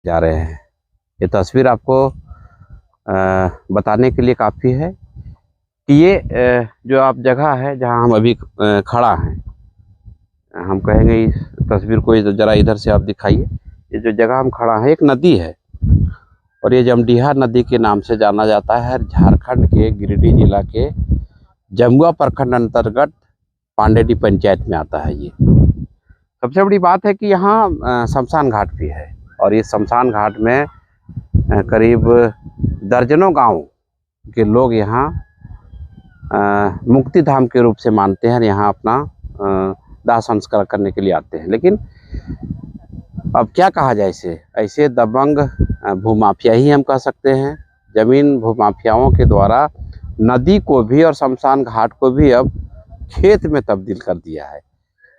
जा रहे हैं। ये तस्वीर आपको बताने के लिए काफ़ी है कि ये जो आप जगह है जहां हम अभी खड़ा हैं, हम कहेंगे इस तस्वीर को ज़रा इधर से आप दिखाइए। ये जो जगह हम खड़ा हैं एक नदी है और ये जमडीहा नदी के नाम से जाना जाता है। झारखंड के गिरिडीह जिला के जमुआ प्रखंड अंतर्गत पांडेडी पंचायत में आता है। ये सबसे बड़ी बात है कि यहाँ शमशान घाट भी है और इस शमशान घाट में करीब दर्जनों गांव के लोग यहाँ मुक्ति धाम के रूप से मानते हैं। यहाँ अपना दाह संस्कार करने के लिए आते हैं। लेकिन अब क्या कहा जाए इसे, ऐसे दबंग भूमाफिया ही हम कह सकते हैं। जमीन भूमाफियाओं के द्वारा नदी को भी और शमशान घाट को भी अब खेत में तब्दील कर दिया है।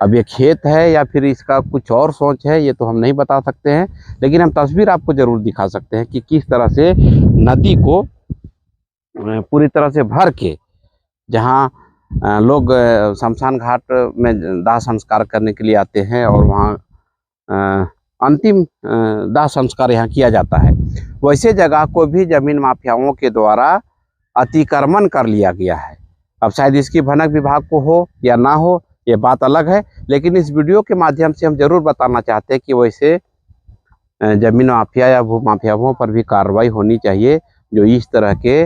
अब ये खेत है या फिर इसका कुछ और सोच है, ये तो हम नहीं बता सकते हैं, लेकिन हम तस्वीर आपको ज़रूर दिखा सकते हैं कि किस तरह से नदी को पूरी तरह से भर के जहाँ लोग शमशान घाट में दाह संस्कार करने के लिए आते हैं और वहाँ अंतिम दाह संस्कार यहाँ किया जाता है, वैसे जगह को भी जमीन माफियाओं के द्वारा अतिक्रमण कर लिया गया है। अब शायद इसकी भनक विभाग को हो या ना हो, ये बात अलग है, लेकिन इस वीडियो के माध्यम से हम जरूर बताना चाहते हैं कि वैसे जमीन माफिया या भू माफियाओं पर भी कार्रवाई होनी चाहिए जो इस तरह के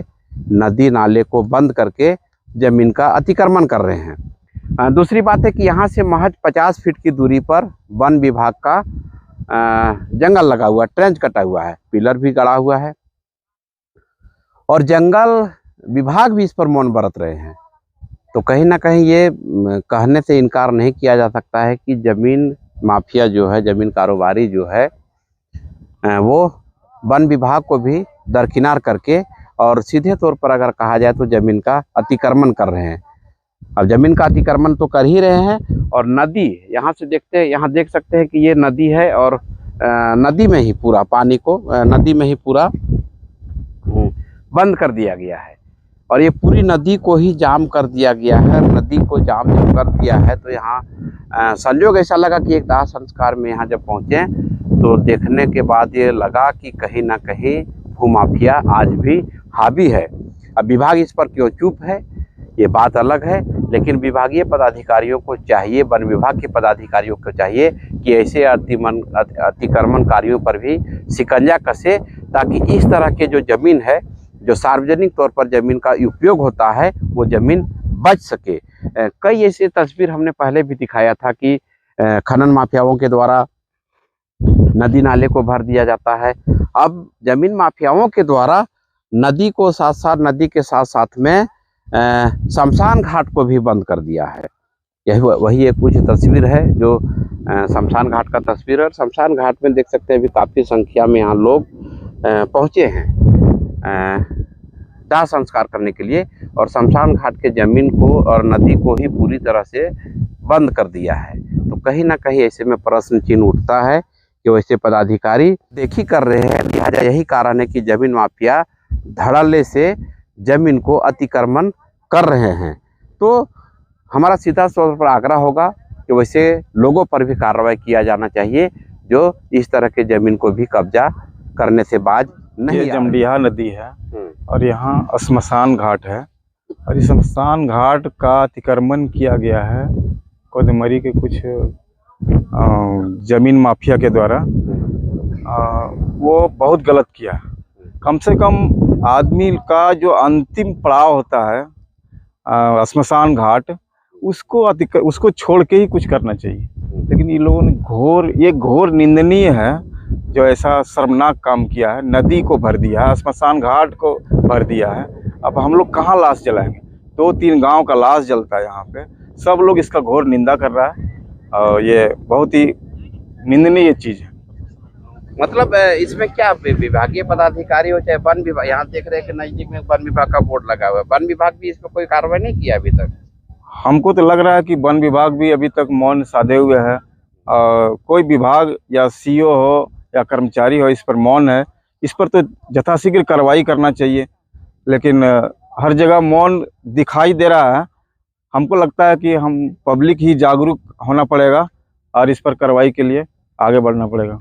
नदी नाले को बंद करके जमीन का अतिक्रमण कर रहे हैं। दूसरी बात है कि यहाँ से महज 50 फीट की दूरी पर वन विभाग का जंगल लगा हुआ, ट्रेंच कटा हुआ है, पिलर भी गड़ा हुआ है और जंगल विभाग भी इस पर मौन बरत रहे हैं। तो कहीं ना कहीं ये कहने से इनकार नहीं किया जा सकता है कि जमीन माफिया जो है, जमीन कारोबारी जो है, वो वन विभाग को भी दरकिनार करके और सीधे तौर पर अगर कहा जाए तो जमीन का अतिक्रमण कर रहे हैं। अब जमीन का अतिक्रमण तो कर ही रहे हैं और नदी यहाँ से देखते हैं, यहाँ देख सकते हैं कि ये नदी है और नदी में ही पूरा पानी को नदी में ही पूरा बंद कर दिया गया है और ये पूरी नदी को ही जाम कर दिया गया है। नदी को जाम जब कर दिया है तो यहाँ संयोग ऐसा लगा कि एक दाह संस्कार में यहाँ जब पहुँचे तो देखने के बाद ये लगा कि कहीं ना कहीं भूमाफिया आज भी हावी है। अब विभाग इस पर क्यों चुप है ये बात अलग है, लेकिन विभागीय पदाधिकारियों को चाहिए, वन विभाग के पदाधिकारियों को चाहिए कि ऐसे अतिक्रमणकारियों पर भी शिकंजा कसे ताकि इस तरह के जो ज़मीन है, जो सार्वजनिक तौर पर ज़मीन का उपयोग होता है, वो ज़मीन बच सके। कई ऐसे तस्वीर हमने पहले भी दिखाया था कि खनन माफियाओं के द्वारा नदी नाले को भर दिया जाता है। अब ज़मीन माफियाओं के द्वारा नदी को साथ साथ, नदी के साथ साथ में शमशान घाट को भी बंद कर दिया है। यही वही एक कुछ तस्वीर है जो शमशान घाट का तस्वीर है। शमशान घाट में देख सकते हैं अभी काफ़ी संख्या में यहाँ लोग पहुँचे हैं दाह संस्कार करने के लिए और शमशान घाट के ज़मीन को और नदी को ही पूरी तरह से बंद कर दिया है। तो कहीं ना कहीं ऐसे में प्रश्न चिन्ह उठता है कि वैसे पदाधिकारी देखी कर रहे हैं। लिहाजा यही कारण है कि जमीन माफिया धड़ल्ले से जमीन को अतिक्रमण कर रहे हैं। तो हमारा सीधा तौर पर आग्रह होगा कि वैसे लोगों पर भी कार्रवाई किया जाना चाहिए जो इस तरह के जमीन को भी कब्जा करने से बाज नहीं। ये जमडीहा नदी है और यहाँ श्मशान घाट है और इस श्मशान घाट का अतिक्रमण किया गया है कोदमरी के कुछ जमीन माफिया के द्वारा। वो बहुत गलत किया। कम से कम आदमी का जो अंतिम पड़ाव होता है श्मशान घाट, उसको छोड़ के ही कुछ करना चाहिए। लेकिन ये लोगों ने ये घोर निंदनीय है जो ऐसा शर्मनाक काम किया है। नदी को भर दिया है, श्मशान घाट को भर दिया है। अब हम लोग कहाँ लाश जलाएंगे? 2-3 गांव का लाश जलता है यहाँ पे। सब लोग इसका घोर निंदा कर रहा है और ये बहुत ही निंदनीय चीज़ है। मतलब इसमें क्या विभागीय पदाधिकारी हो चाहे वन विभाग, यहाँ देख रहे हैं कि नजदीक में वन विभाग का बोर्ड लगा हुआ है, वन विभाग भी इस पर कोई कार्रवाई नहीं किया अभी तक? हमको तो लग रहा है कि वन विभाग भी अभी तक मौन साधे हुए है। कोई विभाग या सीईओ हो या कर्मचारी हो इस पर मौन है। इस पर तो यथाशीघ्र कार्रवाई करना चाहिए, लेकिन हर जगह मौन दिखाई दे रहा है। हमको लगता है कि हम पब्लिक ही जागरूक होना पड़ेगा और इस पर कार्रवाई के लिए आगे बढ़ना पड़ेगा।